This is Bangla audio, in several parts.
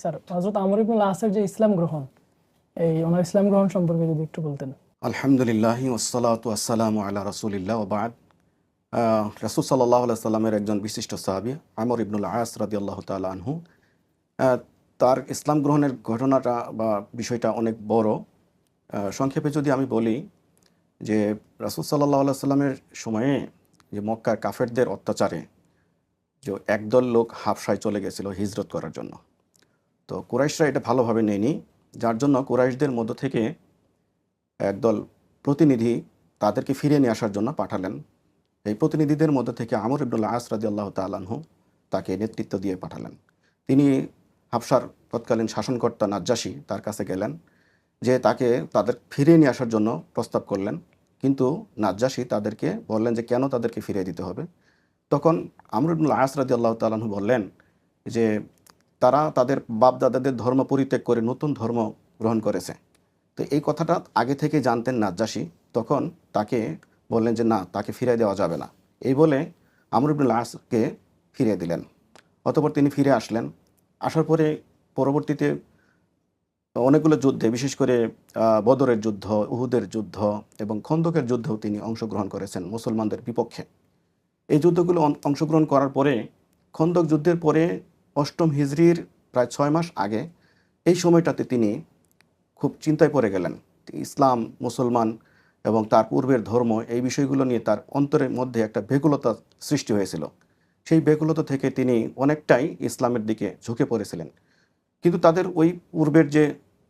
স্যার, হযরত আমর ইবনুল আসের যে ইসলাম গ্রহণ, ওনার ইসলাম গ্রহণ সম্পর্কে যদি একটু বলতেন। আলহামদুলিল্লাহি ওয়াসসালাতু ওয়াসসালামু আলা রাসূলিল্লাহ ওয়া বা'দ। রাসূল সাল্লাল্লাহু আলাইহি সাল্লামের একজন বিশিষ্ট সাহাবী আমর ইবনুল আস রাদিয়াল্লাহু তাআলা আনহু। আহ, তার ইসলাম গ্রহণের ঘটনাটা বা বিষয়টা অনেক বড়। সংক্ষেপে যদি আমি বলি যে রাসূল সাল্লাল্লাহু আলাইহি সাল্লামের সময়ে যে মক্কার কাফেরদের অত্যাচারে যে একদল লোক হাবশায় চলে গেছিল হিজরত করার জন্য। তো কুরাইশরা এটা ভালোভাবে নেয়নি, যার জন্য কুরাইশদের মধ্য থেকে একদল প্রতিনিধি তাদেরকে ফিরিয়ে নিয়ে আসার জন্য পাঠালেন। এই প্রতিনিধিদের মধ্যে থেকে আমর ইবনুল আস রাদিয়াল্লাহু তাআলা আনহু তাকে নেতৃত্ব দিয়ে পাঠালেন। তিনি হাবশার তৎকালীন শাসনকর্তা নাজ্জাশী তার কাছে গেলেন, যে তাকে তাদের ফিরিয়ে নিয়ে আসার জন্য প্রস্তাব করলেন। কিন্তু নাজ্জাশী তাদেরকে বললেন যে কেন তাদেরকে ফিরিয়ে দিতে হবে। তখন আমর ইবনুল আস রাদিয়াল্লাহু তাআলা আনহু বললেন যে তারা তাদের বাপদাদাদের ধর্ম পরিত্যাগ করে নতুন ধর্ম গ্রহণ করেছে। তো এই কথাটা আগে থেকে জানতেন নাজ্জাশী। তখন তাকে বললেন যে না, তাকে ফিরিয়ে দেওয়া যাবে না। এই বলে আমর ইবনুল আসকে ফিরিয়ে দিলেন। অতঃপর তিনি ফিরে আসলেন। আসার পরে পরবর্তীতে অনেকগুলো যুদ্ধে, বিশেষ করে বদরের যুদ্ধ, উহুদের যুদ্ধ এবং খন্দকের যুদ্ধেও তিনি অংশগ্রহণ করেছেন মুসলমানদের বিপক্ষে। এই যুদ্ধগুলো অংশগ্রহণ করার পরে খন্দক যুদ্ধের পরে অষ্টম হিজরির প্রায় 6 মাস আগে এই সময়টাতে তিনি খুব চিন্তায় পড়ে গেলেন। ইসলাম, মুসলমান এবং তার পূর্বের ধর্ম, এই বিষয়গুলো নিয়ে তার অন্তরের মধ্যে একটা ব্যাকুলতা সৃষ্টি হয়েছিল। সেই ব্যাকুলতা থেকে তিনি অনেকটাই ইসলামের দিকে ঝুঁকে পড়েছিলেন। কিন্তু তাদের ওই পূর্বের যে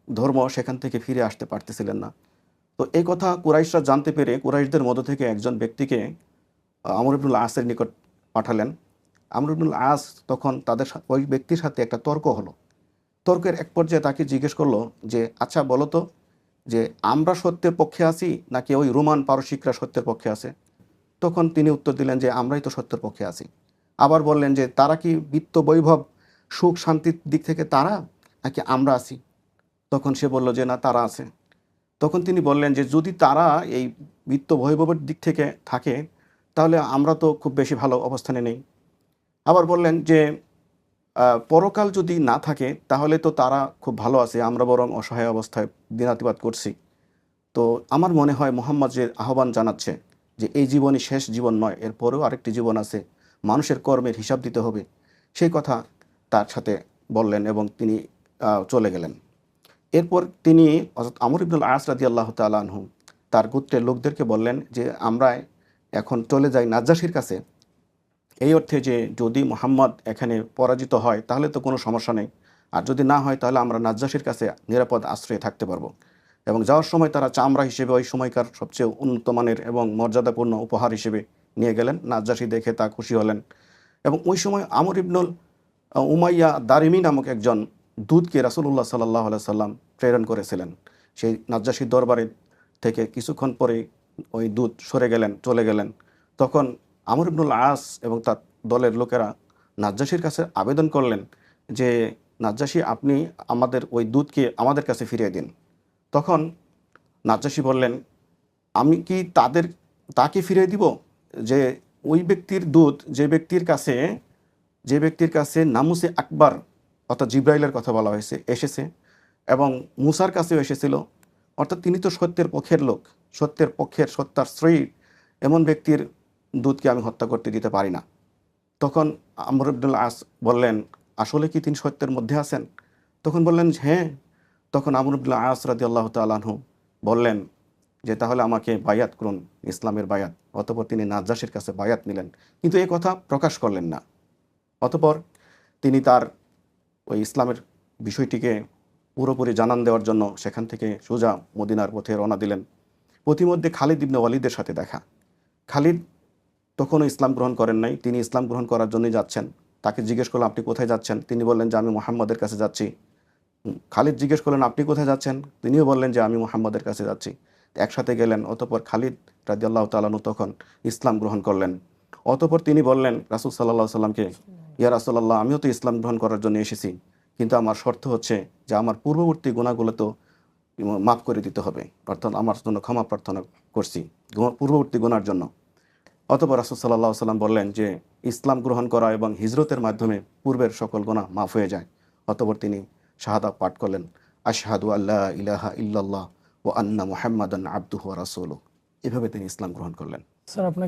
ধর্ম, সেখান থেকে ফিরে আসতে পারতেছিলেন না। তো এই কথা কুরাইশরা জানতে পেরে কুরাইশদের মধ্য থেকে একজন ব্যক্তিকে আমর ইবনুল আসের নিকট পাঠালেন। আমর ইবনুল আস তখন ওই ব্যক্তির সাথে একটা তর্ক হলো। তর্কের এক পর্যায়ে তাকে জিজ্ঞেস করলো যে আচ্ছা বলো তো, যে আমরা সত্যের পক্ষে আছি নাকি ওই রোমান পারসিকরা সত্যের পক্ষে আছে? তখন তিনি উত্তর দিলেন যে আমরাই তো সত্যের পক্ষে আছি। আবার বললেন যে তারা কি বিত্ত বৈভব সুখ শান্তির দিক থেকে তারা, নাকি আমরা আছি? তখন সে বলল যে না, তারা আছে। তখন তিনি বললেন যে যদি তারা এই বিত্ত বৈভবের দিক থেকে থাকে, তাহলে আমরা তো খুব বেশি ভালো অবস্থানে নেই। আবার বললেন যে পরকাল যদি না থাকে তাহলে তো তারা খুব ভালো আছে, আমরা বরং অসহায় অবস্থায় দিনাতিপাত করছি। তো আমার মনে হয় মুহাম্মদ যে আহ্বান জানাচ্ছে যে এই জীবনই শেষ জীবন নয়, এরপরেও আরেকটি জীবন আছে, মানুষের কর্মের হিসাব দিতে হবে, সেই কথা তার সাথে বললেন এবং তিনি চলে গেলেন। এরপর তিনি হযরত আমর ইবনুল আস রাদিয়াল্লাহু তাআলা আনহু তার গোত্রের লোকদেরকে বললেন যে আমরা এখন চলে যাই নাজ্জাশীর কাছে, এই অর্থে যে যদি মুহাম্মদ এখানে পরাজিত হয় তাহলে তো কোনো সমস্যা নেই, আর যদি না হয় তাহলে আমরা নাজ্জাশীর কাছে নিরাপদ আশ্রয়ে থাকতে পারবো। এবং যাওয়ার সময় তারা চামড়া হিসেবে ওই সময়কার সবচেয়ে উন্নত মানের এবং মর্যাদাপূর্ণ উপহার হিসেবে নিয়ে গেলেন। নাজ্জাশী দেখে তা খুশি হলেন। এবং ওই সময় আমর ইবনুল উমাইয়া দারিমি নামক একজন দূতকে রাসূলুল্লাহ সাল্লাল্লাহু আলাইহি সাল্লাম প্রেরণ করেছিলেন। সেই নাজ্জাশীর দরবারে থেকে কিছুক্ষণ পরে ওই দূত সরে গেলেন, চলে গেলেন। তখন আমর ইবনুল আস এবং তার দলের লোকেরা নাজ্জাশীর কাছে আবেদন করলেন যে নাজ্জাশী, আপনি আমাদের ওই দূতকে আমাদের কাছে ফিরিয়ে দিন। তখন নাজ্জাশী বললেন, আমি কি তাকে ফিরিয়ে দিব যে ওই ব্যক্তির দূত যে ব্যক্তির কাছে নামুসে আকবর অর্থাৎ জিব্রাইলের কথা বলা হয়েছে এসেছে এবং মুসার কাছেও এসেছিল, অর্থাৎ তিনি তো সত্যের পক্ষের লোক, সত্যের পক্ষের সত্যাশ্রয়ী, এমন ব্যক্তির দূতকে আমি হত্যা করতে দিতে পারি না। তখন আমর ইবনুল আস বললেন, আসলে কি তিনি সত্যের মধ্যে আছেন? তখন বললেন হ্যাঁ। তখন আমর ইবনুল আস রাদিয়াল্লাহু তাআলা আনহু বললেন যে তাহলে আমাকে বায়াত করুন, ইসলামের বায়াত। অতঃপর তিনি নাজ্জাশীর কাছে বায়াত নিলেন, কিন্তু এই কথা প্রকাশ করলেন না। অতঃপর তিনি তার ওই ইসলামের বিষয়টিকে পুরোপুরি জানান দেওয়ার জন্য সেখান থেকে সোজা মদিনার পথে রওনা দিলেন। পথিমধ্যে খালিদ ইবনে ওয়ালিদের সাথে দেখা। খালিদ তখনও ইসলাম গ্রহণ করেন নাই, তিনি ইসলাম গ্রহণ করার জন্যই যাচ্ছেন। তাকে জিজ্ঞেস করলাম আপনি কোথায় যাচ্ছেন? তিনি বললেন যে আমি মুহাম্মদের কাছে যাচ্ছি। খালিদ জিজ্ঞেস করলেন আপনি কোথায় যাচ্ছেন? তিনিও বললেন যে আমি মুহাম্মদের কাছে যাচ্ছি। একসাথে গেলেন। অতঃপর খালিদ রাদিয়াল্লাহু তাআলা আনহু তখন ইসলাম গ্রহণ করলেন। অতঃপর তিনি বললেন রাসূল সাল্লাল্লাহু আলাইহি সাল্লামকে, ইয়া রাসূলুল্লাহ, আমিও তো ইসলাম গ্রহণ করার জন্য এসেছি, কিন্তু আমার শর্ত হচ্ছে যে আমার পূর্ববর্তী গুনাহগুলো তো মাফ করে দিতে হবে, অর্থাৎ আমার জন্য ক্ষমা প্রার্থনা করছি পূর্ববর্তী গুনার জন্য। অতঃপর রাসূল সাল্লাল্লাহু আলাইহি সাল্লাম বললেন যে ইসলাম গ্রহণ করা এবং হিজরতের মাধ্যমে পূর্বের সকল গুনাহ মাফ হয়ে যায়। অতঃপর তিনি শাহাদা পাঠ করলেন, আশহাদু আল্লা ইলাহা ইল্লাল্লাহ ওয়া আন্না মুহাম্মাদান আবদুহু ওয়া রাসূলুহু। এভাবে তিনি ইসলাম গ্রহণ করলেন। স্যার আপনাকে